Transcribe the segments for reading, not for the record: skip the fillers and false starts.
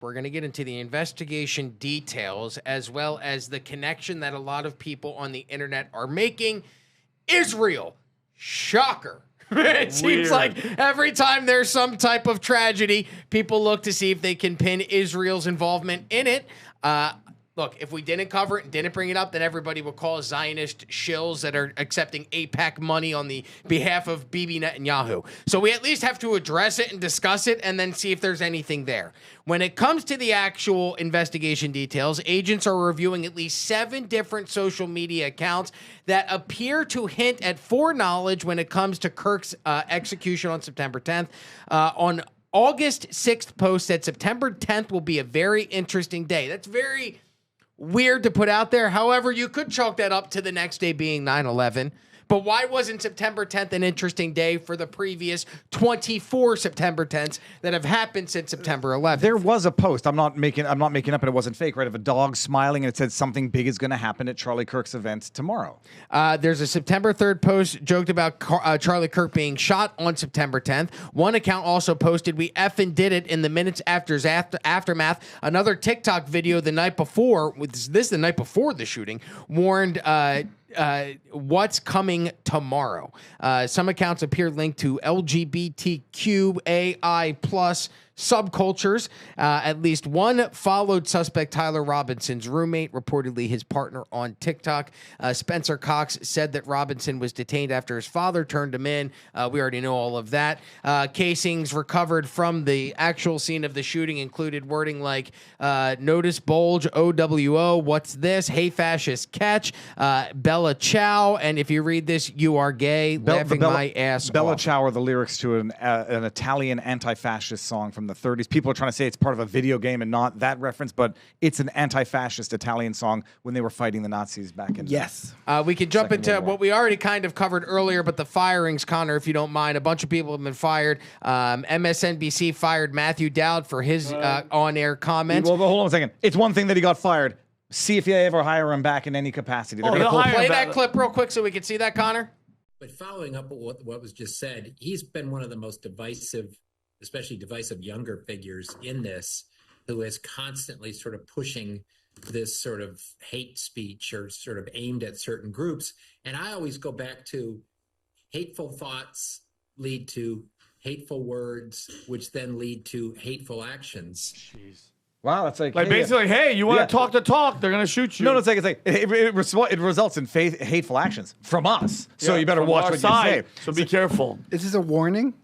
We're going to get into the investigation details as well as the connection that a lot of people on the internet are making. Israel. Shocker. It seems like every time there's some type of tragedy, people look to see if they can pin Israel's involvement in it. Look, if we didn't cover it and didn't bring it up, then everybody would call us Zionist shills that are accepting AIPAC money on the behalf of Bibi Netanyahu. So we at least have to address it and discuss it and then see if there's anything there. When it comes to the actual investigation details, agents are reviewing at least 7 different social media accounts that appear to hint at foreknowledge when it comes to Kirk's execution on September 10th. On August 6th post said September 10th will be a very interesting day. That's very weird to put out there. However, you could chalk that up to the next day being 9/11. But why wasn't September 10th an interesting day for the previous 24 September 10ths that have happened since September 11th? There was a post. I'm not making up, and it wasn't fake, right? Of a dog smiling, and it said something big is going to happen at Charlie Kirk's event tomorrow. There's a September 3rd post joked about Charlie Kirk being shot on September 10th. One account also posted, "We effing did it" in the minutes after aftermath. Another TikTok video the night before, the night before the shooting, warned what's coming tomorrow. Some accounts appear linked to LGBTQAI plus subcultures. At least one followed suspect Tyler Robinson's roommate, reportedly his partner on TikTok. Spencer Cox said that Robinson was detained after his father turned him in. We already know all of that. Casings recovered from the actual scene of the shooting included wording like notice bulge, OWO, what's this? Hey fascist catch, Bella Ciao, and if you read this, you are gay, laughing my ass Bella off. Ciao are the lyrics to an Italian anti-fascist song from the 30s. People are trying to say it's part of a video game and not that reference, but it's an anti-fascist Italian song when they were fighting the Nazis back in. Yes. We can jump into what we already kind of covered earlier, but the firings, Connor, if you don't mind. A bunch of people have been fired. MSNBC fired Matthew Dowd for his on-air comments. Well, hold on a second. It's one thing that he got fired. See if they ever hire him back in any capacity. They're Play that clip real quick so we can see that, Connor. But following up on what was just said, he's been one of the most divisive, especially divisive younger figures in this, who is constantly sort of pushing this sort of hate speech or sort of aimed at certain groups. And I always go back to hateful thoughts lead to hateful words, which then lead to hateful actions. Jeez. Wow, that's like basically, hey, you want to talk the talk, they're gonna shoot you. No, it's like it results in hateful actions from us. So you better watch what you say. So be careful. Is this a warning?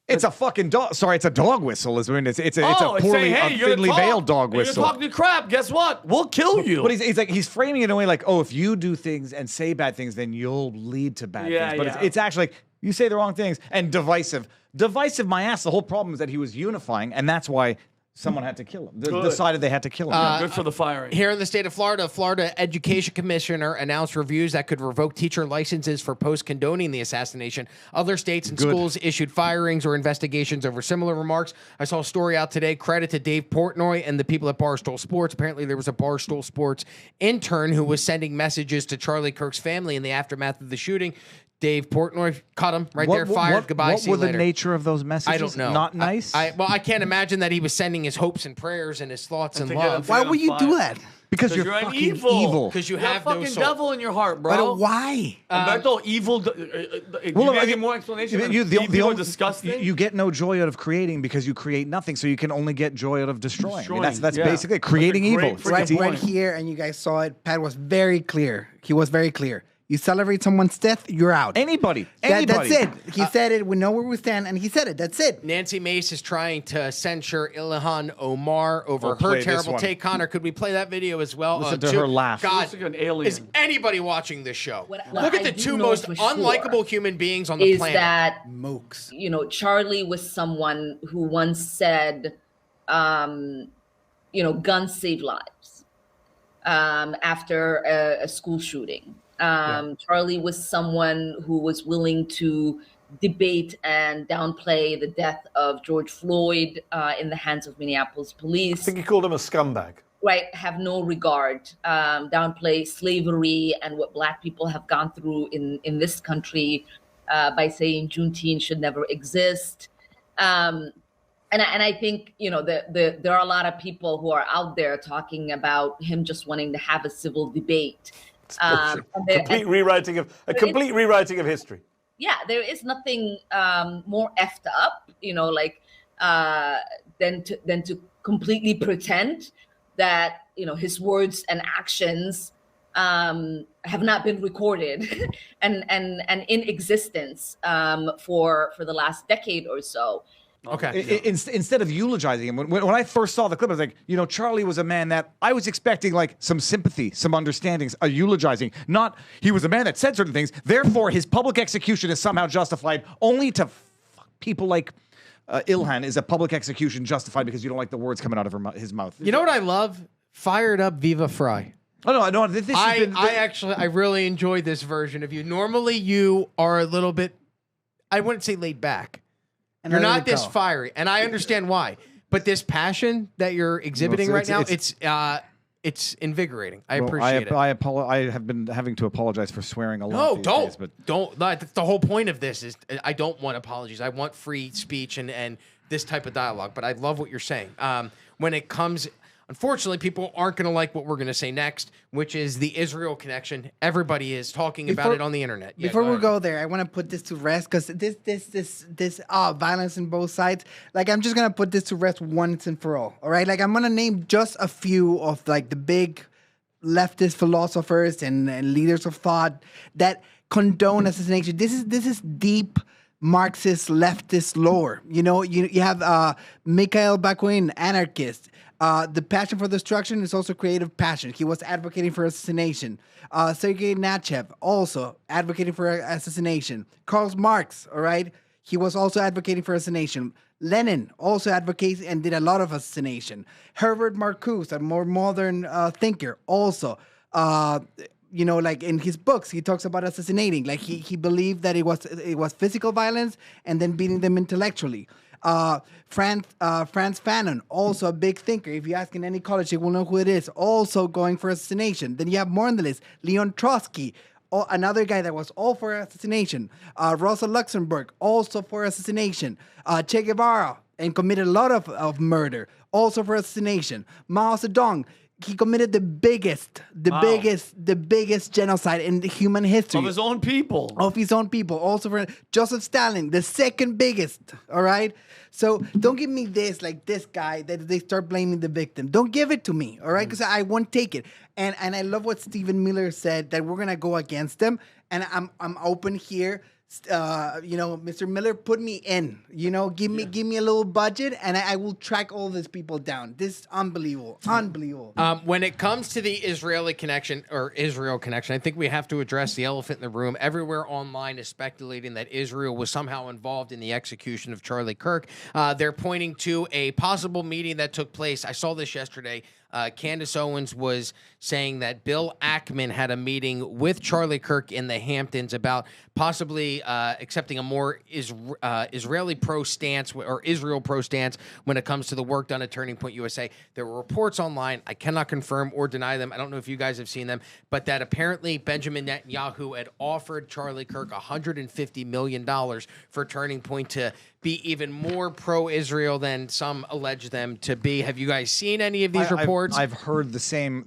It's a fucking dog. Sorry, it's a dog whistle. It's a poorly, saying, hey, thinly veiled dog whistle. You're talking crap. Guess what? We'll kill you. But he's framing it in a way like, oh, if you do things and say bad things, then you'll lead to bad things. But it's actually like you say the wrong things and divisive. Divisive, my ass. The whole problem is that he was unifying, and that's why someone had to kill him. Decided they had to kill him. Good for the firing. Here in the state of Florida, Florida Education Commissioner announced reviews that could revoke teacher licenses for posts condoning the assassination. Other states and schools issued firings or investigations over similar remarks. I saw a story out today. Credit to Dave Portnoy and the people at Barstool Sports. Apparently, there was a Barstool Sports intern who was sending messages to Charlie Kirk's family in the aftermath of the shooting. Dave Portnoy cut him right there, fired. Goodbye. What see you were the later. nature of those messages? I don't know. Not nice? I can't imagine that he was sending his hopes and prayers and his thoughts and love. Why would you do that? Because you're an fucking evil. Because you You're have a fucking no soul. devil in your heart, bro. But why? Umberto, evil. I get more explanation. Evil disgusting. You get no joy out of creating because you create nothing, so you can only get joy out of destroying. I mean, that's Destroying, basically it. Creating evil. Right here, and you guys saw it. Pat was very clear. He was very clear. You celebrate someone's death, you're out. Anybody. That's it. He said it. We know where we stand, and he said it. That's it. Nancy Mace is trying to censure Ilhan Omar over her terrible take. Connor, could we play that video as well? Listen to her laugh. God, looks like an alien. is anybody watching this show? Look at the two most unlikable human beings on the planet. Is that Mokes. Charlie was someone who once said, guns save lives after a school shooting. Charlie was someone who was willing to debate and downplay the death of George Floyd in the hands of Minneapolis police. I think he called him a scumbag. Right, have no regard, downplay slavery and what Black people have gone through in this country by saying Juneteenth should never exist. And I think, there are a lot of people who are out there talking about him just wanting to have a civil debate. Complete rewriting of history. Yeah, there is nothing more effed up, than to completely pretend that his words and actions have not been recorded and in existence for the last decade or so. Okay. Instead of eulogizing him, when I first saw the clip, I was like, Charlie was a man that I was expecting like some sympathy, some understandings, a eulogizing. Not he was a man that said certain things. Therefore, his public execution is somehow justified. Only to people like Ilhan is a public execution justified because you don't like the words coming out of his mouth. You know what I love? Fired up Viva Fry. Oh no, no. I really enjoyed this version of you. Normally, you are a little bit, I wouldn't say laid back. You're not this fiery, and I understand why. But this passion that you're exhibiting right now, it's invigorating. I appreciate it. I have been having to apologize for swearing a lot. No, don't. Days, but don't. That's the whole point of this is I don't want apologies. I want free speech and this type of dialogue. But I love what you're saying. When it comes. Unfortunately, people aren't going to like what we're going to say next, which is the Israel connection. Everybody is talking about it on the internet. Yeah, before we go there, I want to put this to rest because this violence in both sides. Like, I'm just going to put this to rest once and for all. All right, like I'm going to name just a few of like the big leftist philosophers and leaders of thought that condone assassination. This is deep Marxist leftist lore. You have Mikhail Bakunin, anarchist. The passion for destruction is also creative passion. He was advocating for assassination. Sergei Nachev, also advocating for assassination. Karl Marx, all right? He was also advocating for assassination. Lenin also advocates and did a lot of assassination. Herbert Marcuse, a more modern thinker, also. Like in his books, he talks about assassinating. Like he believed that it was physical violence and then beating them intellectually. Franz Fanon, also a big thinker. If you ask in any college, you will know who it is. Also going for assassination. Then you have more on the list. Leon Trotsky, another guy that was all for assassination. Rosa Luxemburg, also for assassination. Che Guevara, and committed a lot of murder, also for assassination. Mao Zedong, he committed the biggest genocide in human history. Of his own people. Also for Joseph Stalin, the second biggest. All right. So don't give me this guy that they start blaming the victim. Don't give it to me. All right. Because I won't take it. And I love what Stephen Miller said, that we're going to go against them. And I'm open here. Mr. Miller, put me in. Give me a little budget, and I will track all these people down. This is unbelievable. When it comes to the Israel connection, I think we have to address the elephant in the room. Everywhere online is speculating that Israel was somehow involved in the execution of Charlie Kirk. They're pointing to a possible meeting that took place. I saw this yesterday. Candace Owens was saying that Bill Ackman had a meeting with Charlie Kirk in the Hamptons about possibly accepting a more Israeli pro stance or Israel pro stance when it comes to the work done at Turning Point USA. There were reports online. I cannot confirm or deny them. I don't know if you guys have seen them, but that apparently Benjamin Netanyahu had offered Charlie Kirk $150 million for Turning Point to be even more pro-Israel than some allege them to be. Have you guys seen any of these reports? I've heard the same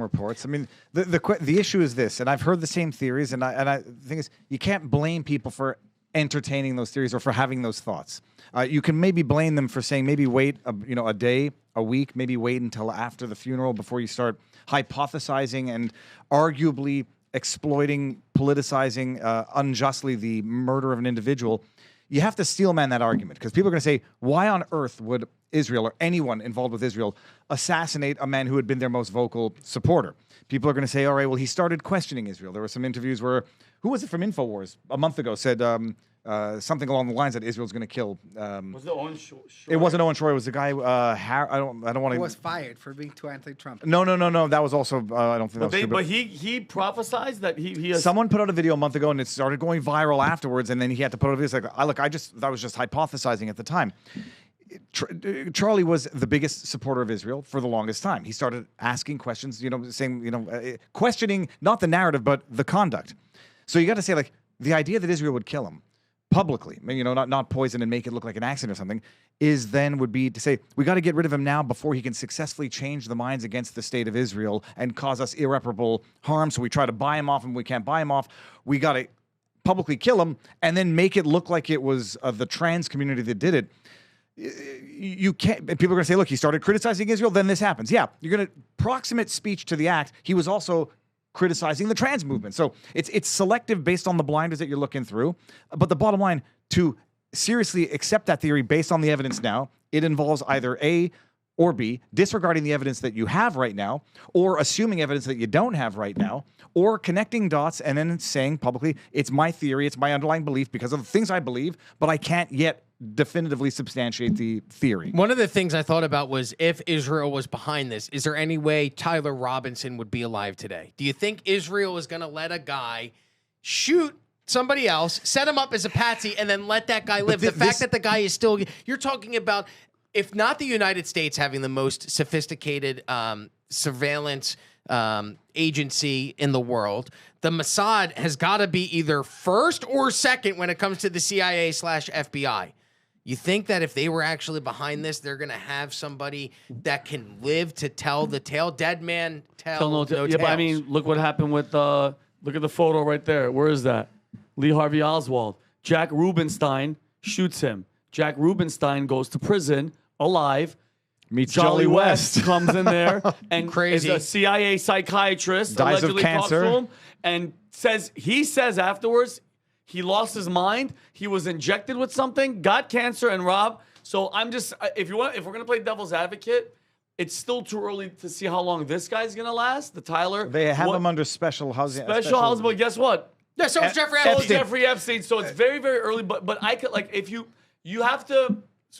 reports. I mean, the issue is this, and I've heard the same theories, and the thing is, you can't blame people for entertaining those theories or for having those thoughts. You can maybe blame them for saying maybe wait a day, a week, maybe wait until after the funeral before you start hypothesizing and arguably exploiting, politicizing unjustly the murder of an individual. You have to steelman that argument because people are going to say, why on earth would Israel or anyone involved with Israel assassinate a man who had been their most vocal supporter? People are going to say, all right, well, he started questioning Israel. There were some interviews where, who was it from InfoWars a month ago said something along the lines that Israel's going to kill. Was it Owen Shroyer? It wasn't Owen Shroyer. It was the guy, I don't want to. He was fired for being too anti-Trump. No. That was also, I don't think that was true. But he prophesized that he has... Someone put out a video a month ago and it started going viral afterwards, and then he had to put out a video. It's like, I was just hypothesizing at the time. Charlie was the biggest supporter of Israel for the longest time. He started asking questions, saying, questioning not the narrative, but the conduct. So you got to say, like, the idea that Israel would kill him publicly, not poison and make it look like an accident or something, would be to say, we got to get rid of him now before he can successfully change the minds against the state of Israel and cause us irreparable harm. So we try to buy him off, and we can't buy him off. We got to publicly kill him and then make it look like it was the trans community that did it. You can't. People are going to say, look, he started criticizing Israel, then this happens. Yeah, you're going to proximate speech to the act. He was also criticizing the trans movement. So it's selective based on the blinders that you're looking through. But the bottom line, to seriously accept that theory based on the evidence now, it involves either A or B, disregarding the evidence that you have right now, or assuming evidence that you don't have right now, or connecting dots and then saying publicly, it's my theory, it's my underlying belief because of the things I believe, but I can't yet definitively substantiate the theory. One of the things I thought about was, if Israel was behind this, is there any way Tyler Robinson would be alive today? Do you think Israel is going to let a guy shoot somebody else, set him up as a patsy, and then let that guy live? The fact that the guy is still... You're talking about, if not the United States having the most sophisticated surveillance agency in the world, the Mossad has got to be either first or second when it comes to the CIA/FBI. You think that if they were actually behind this, they're going to have somebody that can live to tell the tale? Dead man tell no tales. Yeah, but I mean, look what happened with, look at the photo right there. Where is that? Lee Harvey Oswald. Jack Rubenstein shoots him. Jack Rubenstein goes to prison alive. Meets Jolly West comes in there and Crazy. is a CIA psychiatrist. Dies of allegedly cancer. Talks to him and says afterwards, he lost his mind. He was injected with something, got cancer, and robbed. So I'm just, if we're gonna play devil's advocate, it's still too early to see how long this guy's gonna last. The Tyler, they have him under special housing. Special housing, but guess what? Yeah, so is Jeffrey So is Epstein. Jeffrey Epstein. So it's very, very early. But I could, like, if you have to.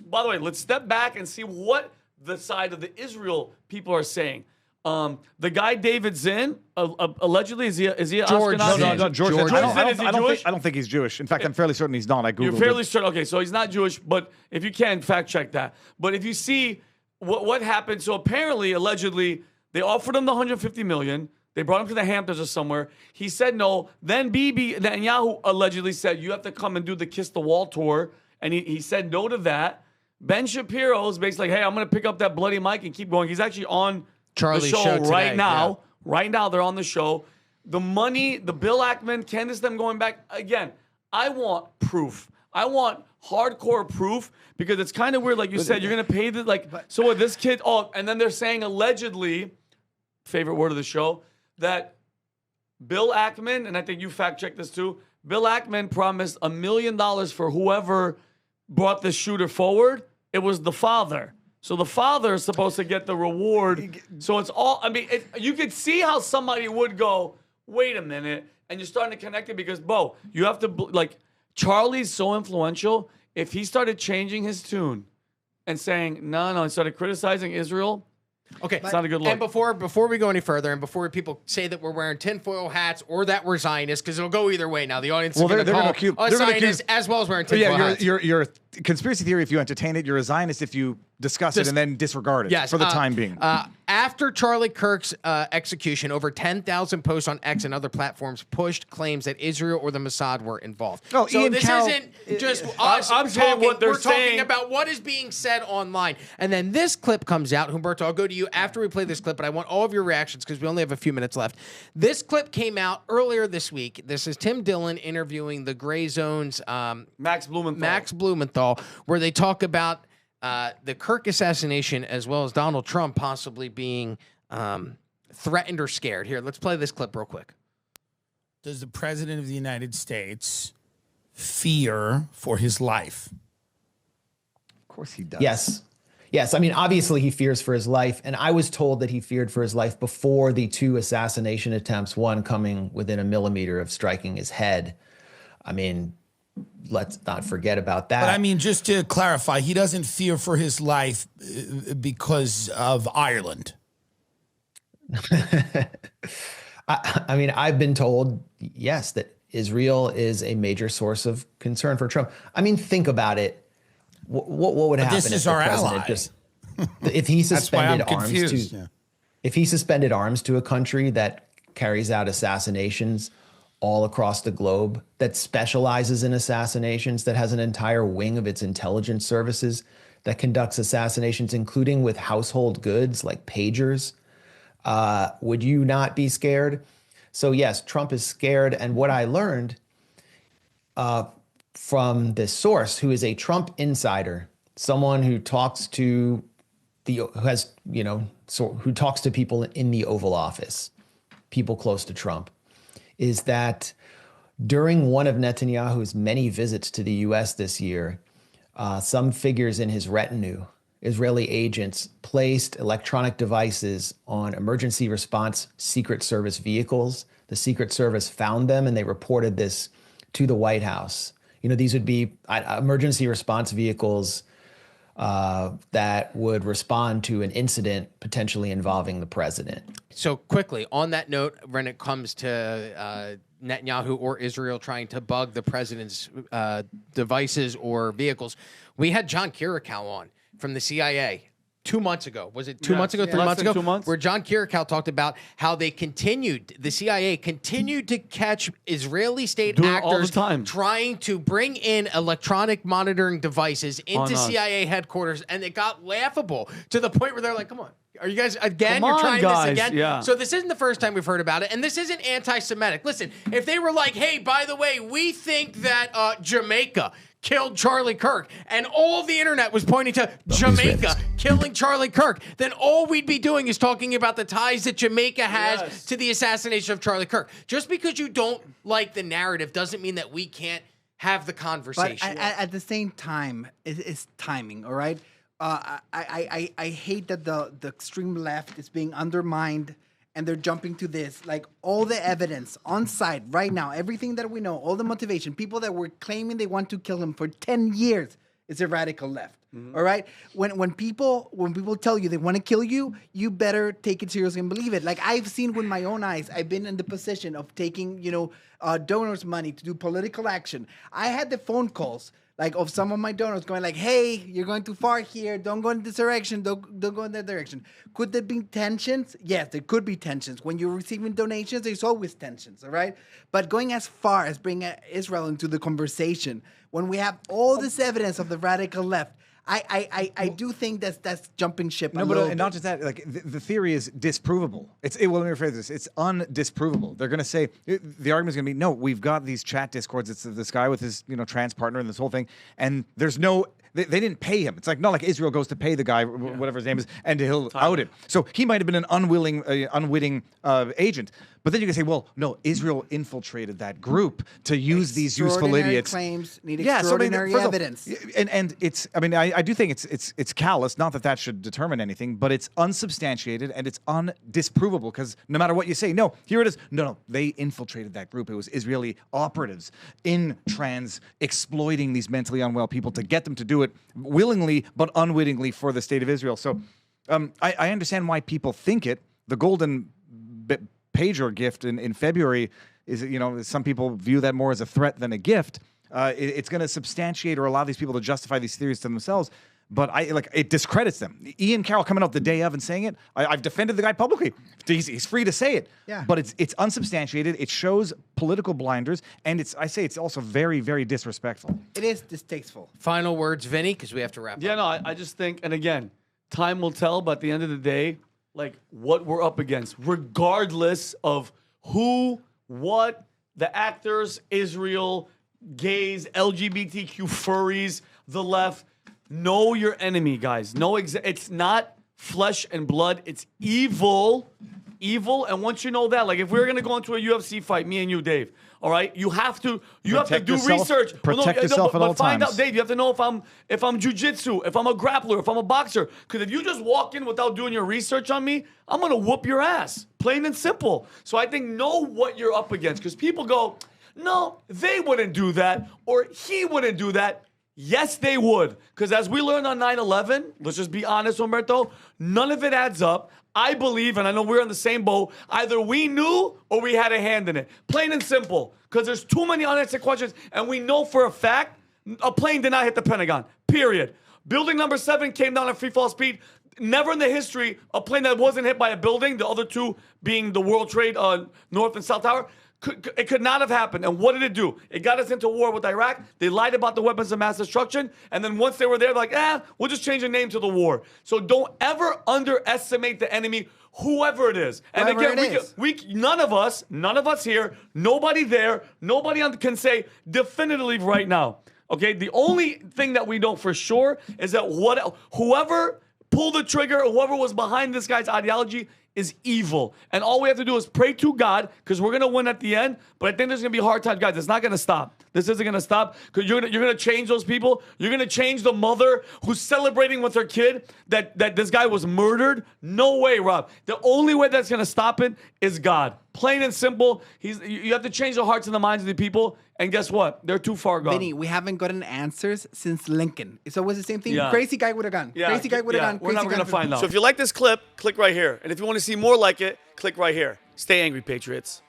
By the way, let's step back and see what the side of the Israel people are saying. The guy David Zinn, allegedly, is he George Ashkenazi? No, George. Zinn, is he Jewish? I don't think he's Jewish. In fact, I'm fairly certain he's not. I googled You're fairly certain. Okay, so he's not Jewish, but if you can, fact check that. But if you see what happened, so apparently, allegedly, they offered him the $150 million. They brought him to the Hamptons or somewhere. He said no. Then Bibi Netanyahu allegedly said, you have to come and do the Kiss the Wall tour. And he said no to that. Ben Shapiro is basically like, hey, I'm going to pick up that bloody mic and keep going. He's actually on Charlie's the show today, right now. yeah. Right now, they're on the show. The money, the Bill Ackman, Candace, them going back. Again, I want proof. I want hardcore proof because it's kind of weird. Like you said, you're going to pay so what this kid, and then they're saying allegedly, favorite word of the show, that Bill Ackman, and I think you fact checked this too, Bill Ackman promised $1 million for whoever brought the shooter forward. It was the father. So the father is supposed to get the reward. So it's all, I mean, you could see how somebody would go, wait a minute, and you're starting to connect it because, Bo, you have to, like, Charlie's so influential. If he started changing his tune and saying, no, and started criticizing Israel, Okay, it's not a good look. And before we go any further, and before people say that we're wearing tinfoil hats or that we're Zionists, because it'll go either way now. The audience is going to call us Zionists as well as wearing tinfoil hats. You're a conspiracy theory if you entertain it. You're a Zionist if you discuss it and then disregard it for the time being. After Charlie Kirk's execution, over 10,000 posts on X and other platforms pushed claims that Israel or the Mossad were involved. Oh, so Ian this Carroll, isn't just us I'm saying talking. what they're We're saying. talking about what is being said online. And then this clip comes out. Humberto, I'll go to you after we play this clip, but I want all of your reactions because we only have a few minutes left. This clip came out earlier this week. This is Tim Dillon interviewing the Gray Zone's Max Blumenthal, where they talk about the Kirk assassination as well as Donald Trump possibly being threatened or scared. Here, let's play this clip real quick. Does the President of the United States fear for his life? Of course he does. Yes. I mean, obviously he fears for his life. And I was told that he feared for his life before the 2 assassination attempts, one coming within a millimeter of striking his head. I mean, let's not forget about that. But I mean, just to clarify, he doesn't fear for his life because of Ireland. I mean, I've been told, yes, that Israel is a major source of concern for Trump. I mean, think about it. What would happen this if is the our president ally. if he That's why I'm suspended arms confused. to if he suspended arms to a country that carries out assassinations all across the globe that specializes in assassinations, that has an entire wing of its intelligence services that conducts assassinations, including with household goods like pagers. Would you not be scared? So yes, Trump is scared. And what I learned from this source, who is a Trump insider, someone who talks to who talks to people in the Oval Office, people close to Trump, is that during one of Netanyahu's many visits to the U.S. this year, some figures in his retinue, Israeli agents, placed electronic devices on emergency response Secret Service vehicles. The Secret Service found them and they reported this to the White House. These would be emergency response vehicles that would respond to an incident potentially involving the president. So quickly, on that note, when it comes to Netanyahu or Israel trying to bug the president's devices or vehicles, we had John Kirikow on from the CIA 2 months ago. Was it 2 months ago, 3 months ago? 2 months. Where John Kirikow talked about how the CIA continued to catch Israeli state Doing all the actors time. trying to bring in electronic monitoring devices into us. CIA headquarters, and it got laughable to the point where they're like, come on. Are you guys, again, Come you're on, trying guys. this again? Yeah. So this isn't the first time we've heard about it, and this isn't anti-Semitic. Listen, if they were like, hey, by the way, we think that Jamaica killed Charlie Kirk, and all the internet was pointing to Jamaica killing Charlie Kirk, then all we'd be doing is talking about the ties that Jamaica has to the assassination of Charlie Kirk. Just because you don't like the narrative doesn't mean that we can't have the conversation. But at the same time, it's timing, all right? I hate that the extreme left is being undermined and they're jumping to this. Like, all the evidence on site right now, everything that we know, all the motivation, people that were claiming they want to kill him for 10 years is a radical left. All right? When people tell you they want to kill you, you better take it seriously and believe it. Like, I've seen with my own eyes, I've been in the position of taking, donors' money to do political action. I had the phone calls of some of my donors going like, hey, you're going too far here. Don't go in this direction. Don't go in that direction. Could there be tensions? Yes, there could be tensions. When you're receiving donations, there's always tensions, all right? But going as far as bringing Israel into the conversation, when we have all this evidence of the radical left, I do think that's jumping ship. No, but not just that. Like the theory is disprovable. Well, let me rephrase this. It's undisprovable. They're going to say the argument is going to be no. We've got these chat discords. It's this guy with his trans partner and this whole thing, and there's no. They didn't pay him. It's not like Israel goes to pay the guy, whatever his name is, and he'll out him. So he might have been an unwitting agent. But then you can say, well, no, Israel infiltrated that group to use these useful idiots. Claims need extraordinary evidence. And it's, I do think it's callous. Not that should determine anything, but it's unsubstantiated and it's undisprovable because no matter what you say, no, here it is. No, they infiltrated that group. It was Israeli operatives in trans exploiting these mentally unwell people to get them to do it willingly but unwittingly for the state of Israel. So I understand why people think it. The golden pager gift in February is, some people view that more as a threat than a gift. It's going to substantiate or allow these people to justify these theories to themselves. But it discredits them. Ian Carroll coming out the day of and saying it. I've defended the guy publicly. He's free to say it. Yeah. But it's unsubstantiated. It shows political blinders, and it's also very, very disrespectful. It is distasteful. Final words, Vinny, because we have to wrap up. Yeah, no, I just think, and again, time will tell, but at the end of the day, what we're up against, regardless of who, what, the actors, Israel, gays, LGBTQ furries, the left, know your enemy, guys. It's not flesh and blood. It's evil. And once you know that, if we're going to go into a UFC fight, me and you, Dave, all right, you have to do research. Protect yourself at all times. Find out, Dave. You have to know if I'm jiu-jitsu, if I'm a grappler, if I'm a boxer. Because if you just walk in without doing your research on me, I'm gonna whoop your ass, plain and simple. So I think know what you're up against. Because people go, no, they wouldn't do that, or he wouldn't do that. Yes, they would. Because as we learned on 9/11, let's just be honest, Humberto, none of it adds up. I believe, and I know we're on the same boat, either we knew or we had a hand in it. Plain and simple. Because there's too many unanswered questions, and we know for a fact a plane did not hit the Pentagon. Period. Building number 7 came down at free fall speed. Never in the history a plane that wasn't hit by a building, the other two being the World Trade North and South Tower, It could not have happened. And what did it do? It got us into war with Iraq. They lied about the weapons of mass destruction. And then once they were there, they're like, we'll just change the name to the war. So don't ever underestimate the enemy, whoever it is. And again, none of us here, nobody there, nobody can say definitively right now. Okay, the only thing that we know for sure is that whoever pulled the trigger, whoever was behind this guy's ideology is evil. And all we have to do is pray to God, because we're going to win at the end. But I think there's going to be a hard time, guys. It's not going to stop. This isn't going to stop, because you're going to change those people. You're going to change the mother who's celebrating with her kid that this guy was murdered. No way, Rob. The only way that's going to stop it is God. Plain and simple. You have to change the hearts and the minds of the people. And guess what? They're too far gone. Vinny, we haven't gotten answers since Lincoln. It's always the same thing. Yeah. Crazy guy with a gun. Yeah. Crazy guy with a gun. We're never going to find out. So if you like this clip, click right here. And if you want to see more like it, click right here. Stay angry, Patriots.